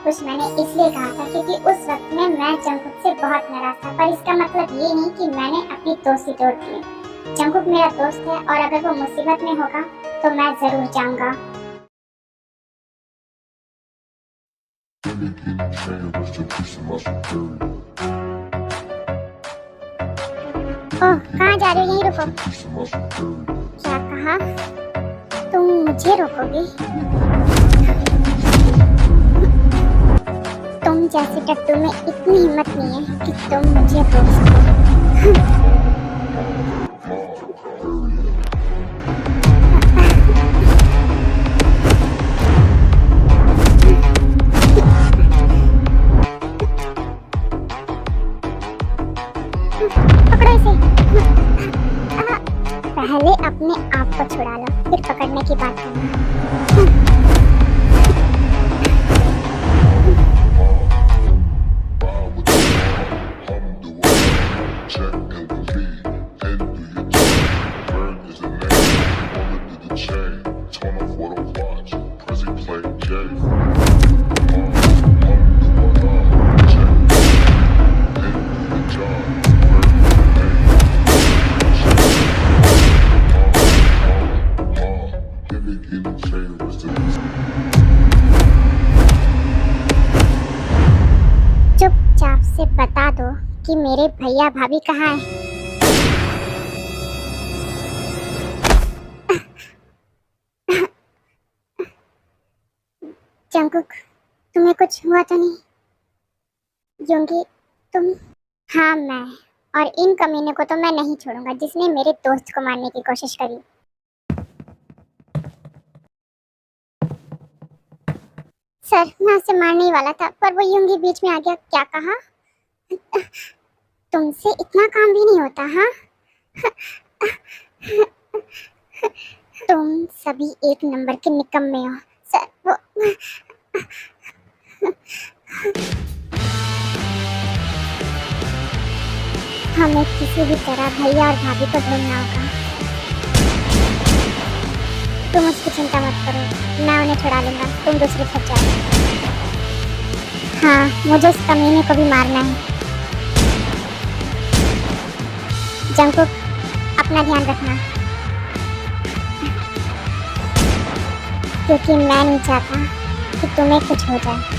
कुछ मैंने इसलिए कहा था क्योंकि उस वक्त में मैं जंगकुक से बहुत नाराज था, पर इसका मतलब ये नहीं कि मैंने अपनी दोस्ती तोड़ दी। जंगकुक मेरा दोस्त है और अगर वो मुसीबत में होगा तो मैं जरूर जाऊंगा। ओह, कहाँ जा रहे हो? यहीं रुको। क्या कहा? तुम मुझे रोकोगे? तुम जैसे टट्टू में इतनी हिम्मत नहीं है कि तुम मुझे रोक सको। पकड़ो इसे। पहले अपने आप को छुड़ा लो, फिर पकड़ने की बात करना। चुपचाप से बता दो कि मेरे भैया भाभी कहाँ हैं। जंगकुक, तुम्हें कुछ हुआ तो नहीं? योंगी, तुम? हाँ, मैं। और इन कमीने को तो मैं नहीं छोड़ूंगा जिसने मेरे दोस्त को मारने की कोशिश करी। सर, मैं उसे मारने ही वाला था पर वो योंगी बीच में आ गया। क्या कहा? तुमसे इतना काम भी नहीं होता? हाँ, तुम सभी एक नंबर के निकम्मे हो। सर, वो हमें किसी भी तरह भैया और भाभी को ढूंढना होगा। तुम उसकी चिंता मत करो, मैं उन्हें छुड़ा लूंगा, तुम दूसरी तरफ जाओ। हाँ, मुझे उस कमीने को भी मारना है। जंगकुक, अपना ध्यान रखना, क्योंकि मैं नहीं चाहता कि तुम्हें कुछ हो जाए।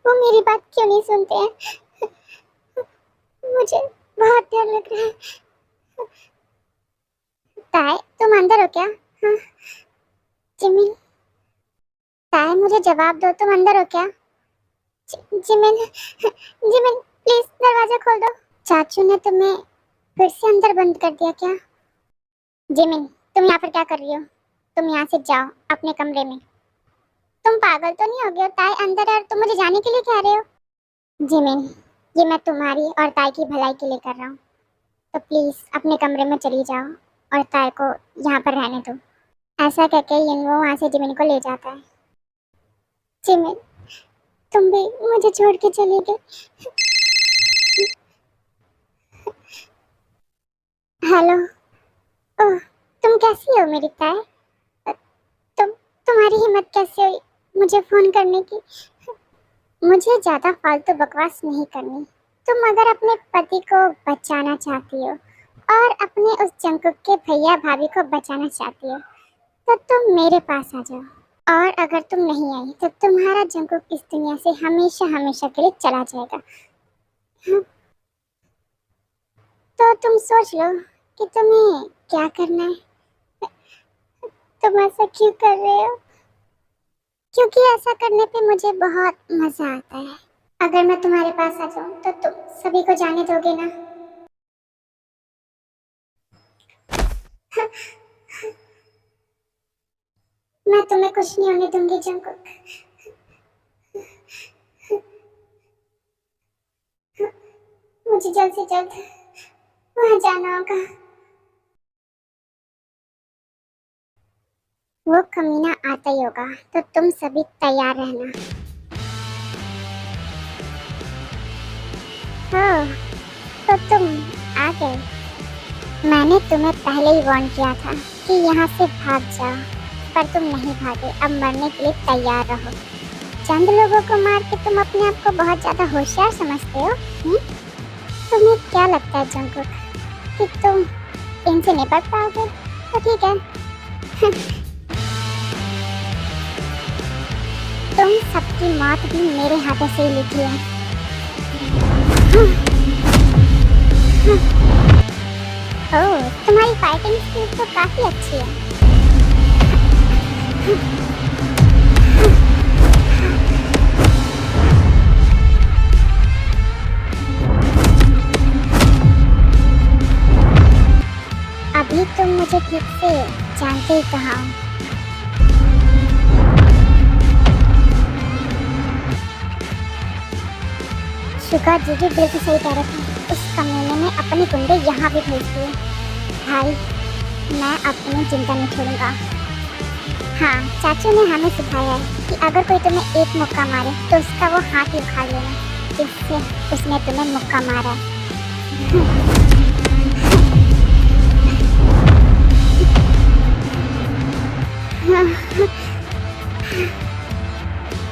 वो मेरी बात क्यों नहीं सुनते हैं? मुझे बहुत डर लग रहा है। ताए, तुम अंदर हो क्या? हाँ। जिमिन, ताए मुझे जवाब दो, तुम अंदर हो क्या? जिमिन, जिमिन प्लीज दरवाजा खोल दो। चाचू ने तुम्हें फिर से अंदर बंद कर दिया क्या? जिमिन, तुम यहाँ पर क्या कर रही हो? तुम यहाँ से जाओ अपने कमरे में। तुम पागल तो नहीं हो गए? ताई अंदर है और तुम मुझे जाने के लिए कह रहे हो? जिमिन, ये मैं तुम्हारी और ताई की भलाई के लिए कर रहा हूँ, तो प्लीज अपने कमरे में चली जाओ और ताई को यहाँ पर रहने दो। ऐसा कहकर यिनवो वहाँ से जिमिन को ले जाता है। जिमिन, तुम भी मुझे छोड़ के चले गए। हेलो। ओह, तुम कैसी हो मेरी ताई? तुम्हारी हिम्मत कैसे हुई मुझे फोन करने की? मुझे ज्यादा फालतू बकवास नहीं करनी। तुम अगर अपने पति को बचाना चाहती हो और अपने उस जंगकुक के भैया भाभी को बचाना चाहती हो तो तुम मेरे पास आ जाओ, और अगर तुम नहीं आई तो तुम्हारा जंगकुक इस दुनिया से हमेशा हमेशा के लिए चला जाएगा। हाँ? तो तुम सोच लो कि तुम्हें क्या करना है। तुम ऐसा क्यों कर रहे हो? क्योंकि ऐसा करने पे मुझे बहुत मजा आता है। अगर मैं तुम्हारे पास आ जाऊं तो तुम सभी को जाने दोगे ना? मैं तुम्हें कुछ नहीं होने दूंगी जंगकुक। मुझे जल्द से जल्द वहां जाना होगा। वो कमीना आता ही होगा, तो तुम सभी तैयार रहना। हो, तो तुम आ गए। मैंने तुम्हें पहले ही वार्न किया था कि यहाँ से भाग जाओ, पर तुम नहीं भागे। अब मरने के लिए तैयार रहो। चंद लोगों को मार के तुम अपने आप को बहुत ज्यादा होशियार समझते हो। तुम्हें क्या लगता है जंकुक कि तुम इनसे निपट पाओगे? तो ठीक है। तुम सबकी मौत भी मेरे हाथों से ही लिखी है। ओह, तुम्हारी फाइटिंग स्किल तो काफी अच्छी है। अभी तुम मुझे ठीक से जानते ही कहाँ हो। शुगा जी भी बिल्कुल सही कह रहे थे। उस कमीने ने अपने गुंडे यहाँ भी भेज दिए। भाई, मैं अपनी चिंता नहीं छोड़ूंगा। हाँ, चाचू ने हमें सिखाया है कि अगर कोई तुम्हें एक मुक्का मारे तो उसका वो हाथ ही उखाड़ लेना जिससे उसने तुम्हें मुक्का मारा।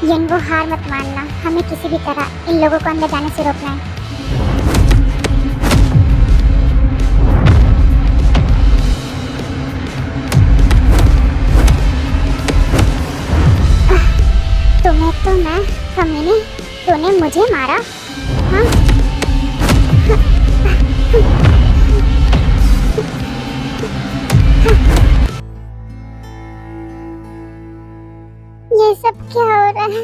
यंगो, हार मत मानना। हमें किसी भी तरह इन लोगों को अंदर जाने से रोकना है। तुम्हें तो मैं कमीने, तूने मुझे मारा? हाँ? ये सब क्या हो रहा है?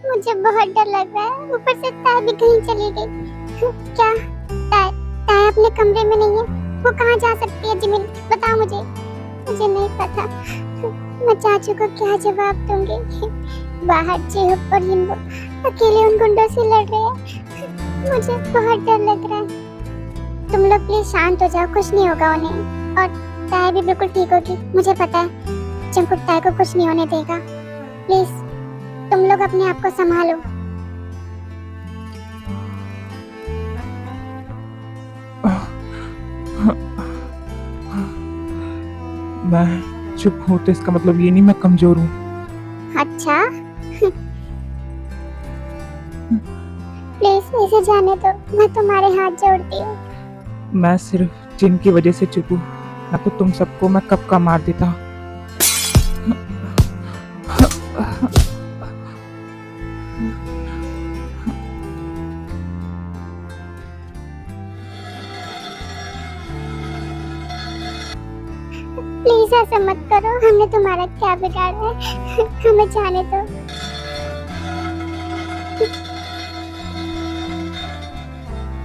मुझे बहुत डर लग रहा है। ऊपर से ताय भी कहीं चली गई। क्या ताय ताय अपने कमरे में नहीं है? वो कहाँ जा सकती है? जिमिन, बताओ मुझे। मुझे नहीं पता। मैं चाचू को क्या जवाब दूंगी? बाहर चेहब और हिंदू अकेले उन गुंडों से लड़ रहे हैं। मुझे बहुत डर लग रहा है। तुम लोग प्लीज शांत हो जाओ, कुछ नहीं होगा उन्हें। और ताय भी बिल्कुल ठीक होगी, मुझे पता है। जंकुक ताय को कुछ नहीं होने देगा। प्लीज तुम लोग अपने आप को संभालो। मैं चुप हूँ तो इसका मतलब ये नहीं मैं कमजोर हूँ। अच्छा। प्लीज इसे जाने दो, मैं तुम्हारे हाथ जोड़ती हूँ। मैं सिर्फ जिनकी वजह से चुप हूँ, ना तो तुम सबको मैं कब का मार देता। प्लीज ऐसा मत करो। हमने तुम्हारा क्या बिगाड़ा है? हमें जाने दो।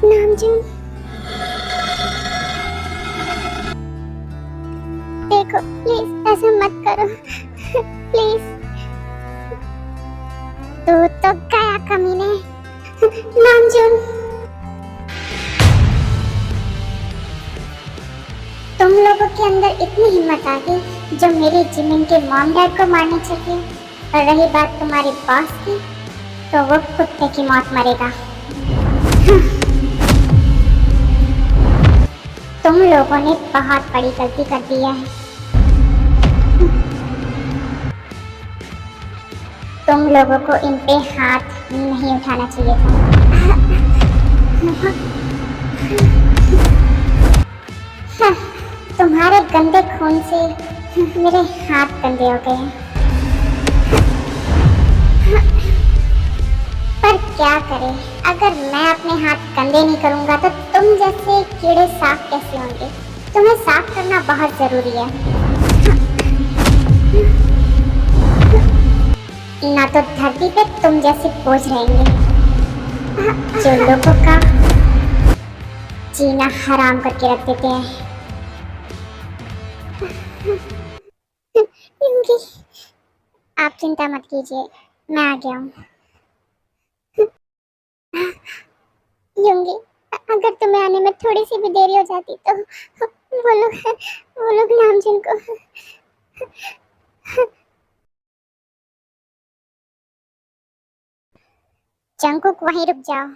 नामजून, देखो प्लीज ऐसा मत करो। प्लीज। तू तो गया कमीने। नामजून, तुम लोगों के अंदर इतनी हिम्मत आ गई जो मेरी जिमिन के मॉम डैड को मारने चले। और रही बात तुम्हारी बॉस की, तो वो कुत्ते की मौत मरेगा। तुम लोगों ने बहुत बड़ी गलती कर दी है। तुम लोगों को इन पे हाथ नहीं उठाना चाहिए था। तुम्हारे गंदे खून से मेरे हाथ गंदे हो गए हैं। पर क्या करें, अगर मैं अपने हाथ गंदे नहीं करूंगा तो तुम जैसे कीड़े साफ कैसे होंगे? तुम्हें साफ करना बहुत जरूरी है। ना तो धरती पे तुम जैसे बोझ रहेंगे जो लोगों का जीना हराम करके रख देते हैं। युंगी, आप चिंता मत कीजिए, मैं आ गया हूँ। युंगी, अगर तुम्हें आने में थोड़ी सी भी देरी हो जाती तो वो लोग नामजून को। जंकुक, वहीं रुक जाओ।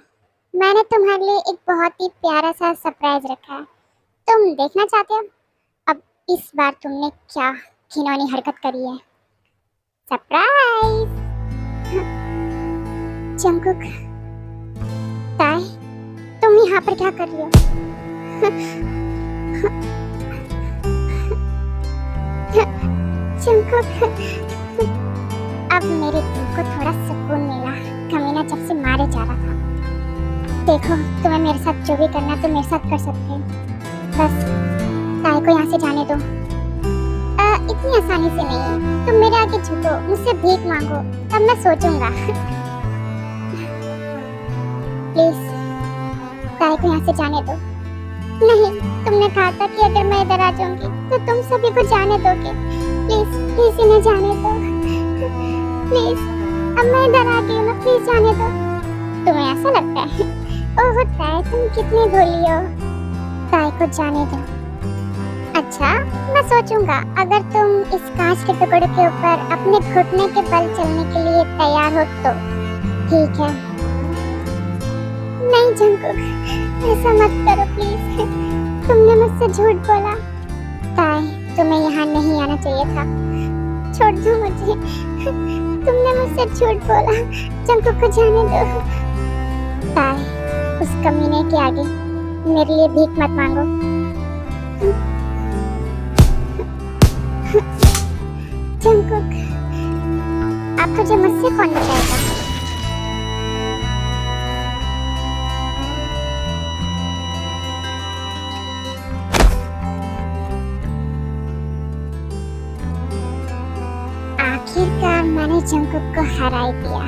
मैंने तुम्हारे लिए एक बहुत ही प्यारा सा सरप्राइज रखा है। तुम देखना चाहते हो अब इस बार तुमने क्या घिनौनी हरकत करी है? सरप्राइज! जंगकुक, ताई, तुम यहाँ पर क्या कर रही हो? जंगकुक, अब मेरे दिल को थोड़ा सुकून मिला। कमीना जब से मारे जा रहा था। देखो, तुम्हें मेरे साथ जो भी करना है तुम मेरे साथ कर सकते हो। बस ताई को यहाँ से जाने दो। इतनी आसानी से नहीं। तुम मेरे आगे झुको, मुझसे भीख मांगो, तब मैं सोचूंगा। प्लीज ताई को यहाँ से जाने दो। नहीं, तुमने कहा था कि अगर मैं इधर आ जाऊंगी तो तुम सभी को जाने दोगे। प्लीज प्लीज इन्हें जाने दो। प्लीज, अब मैं इधर आ गई हूँ ना, प्लीज जाने दो। तुम्हें ऐसा लगता है? ओह ताई, तुम कितनी भोली हो। ताई को जाने दो। अच्छा, मैं सोचूंगा। अगर तुम इस कांच के टुकड़े के ऊपर अपने घुटने के बल चलने के लिए तैयार हो तो ठीक है। नहीं जंगकुक, ऐसा मत करो प्लीज। तुमने मुझसे झूठ बोला। ताई, तुम्हें यहाँ नहीं आना चाहिए था। छोड़ दो मुझे। तुमने मुझसे झूठ बोला। जंगकुक को जाने दो। ताई, उस कमीने के आगे मेरे लिए भीख मत मांगो। जंगकुक, आप तुझे मुझसे कौन बचाएगा? आखिरकार मैंने जंगकुक को हरा ही दिया।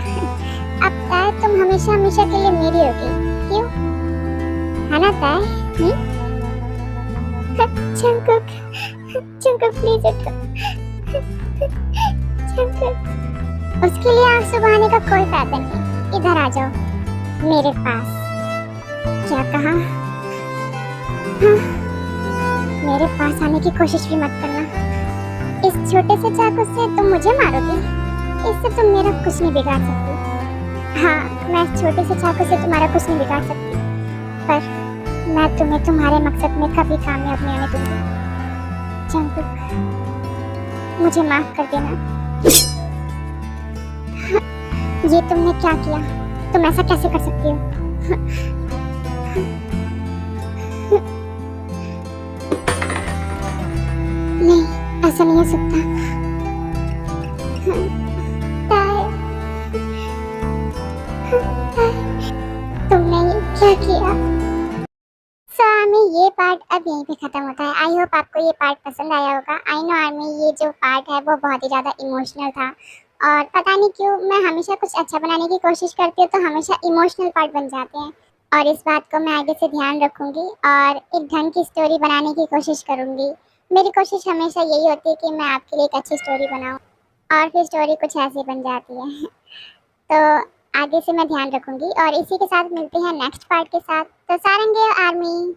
अब ताई, तुम हमेशा हमेशा के लिए मेरी होगी, क्यों? है ना ताई? जंगकुक, जंगकुक प्लीज उठो। जंगकुक, उसके लिए आंसू बहाने का कोई फायदा नहीं। इधर आ जाओ मेरे पास। क्या कहा? हाँ, मेरे पास आने की कोशिश भी मत करना। इस छोटे से चाकू से तुम मुझे मारोगे? इससे तुम मेरा कुछ नहीं बिगाड़ सकती। हाँ, मैं इस छोटे से चाकू से तुम्हारा कुछ नहीं बिगाड़ सकती, पर मैं तुम्हें तुम्हारे मकसद में कभी कामयाब नहीं होने दूंगी। जंगकुक, मुझे माफ कर देना। ये तुमने क्या किया? तुम ऐसा कैसे कर सकती हो? नहीं, ऐसा नहीं हो सकता। तुमने ये क्या किया? आर्मी, ये पार्ट अब यहीं पे खत्म होता है। आई होप आपको ये पार्ट पसंद आया होगा। आई नो आर्मी, ये जो पार्ट है वो बहुत ही ज़्यादा इमोशनल था, और पता नहीं क्यों मैं हमेशा कुछ अच्छा बनाने की कोशिश करती हूँ तो हमेशा इमोशनल पार्ट बन जाते हैं। और इस बात को मैं आगे से ध्यान रखूँगी और एक ढंग की स्टोरी बनाने की कोशिश करूँगी। मेरी कोशिश हमेशा यही होती है कि मैं आपके लिए एक अच्छी स्टोरी बनाऊँ, और फिर स्टोरी कुछ ऐसी बन जाती है। तो आगे से मैं ध्यान रखूँगी, और इसी के साथ मिलते हैं नेक्स्ट पार्ट के साथ। तो सारंगे आर्मी।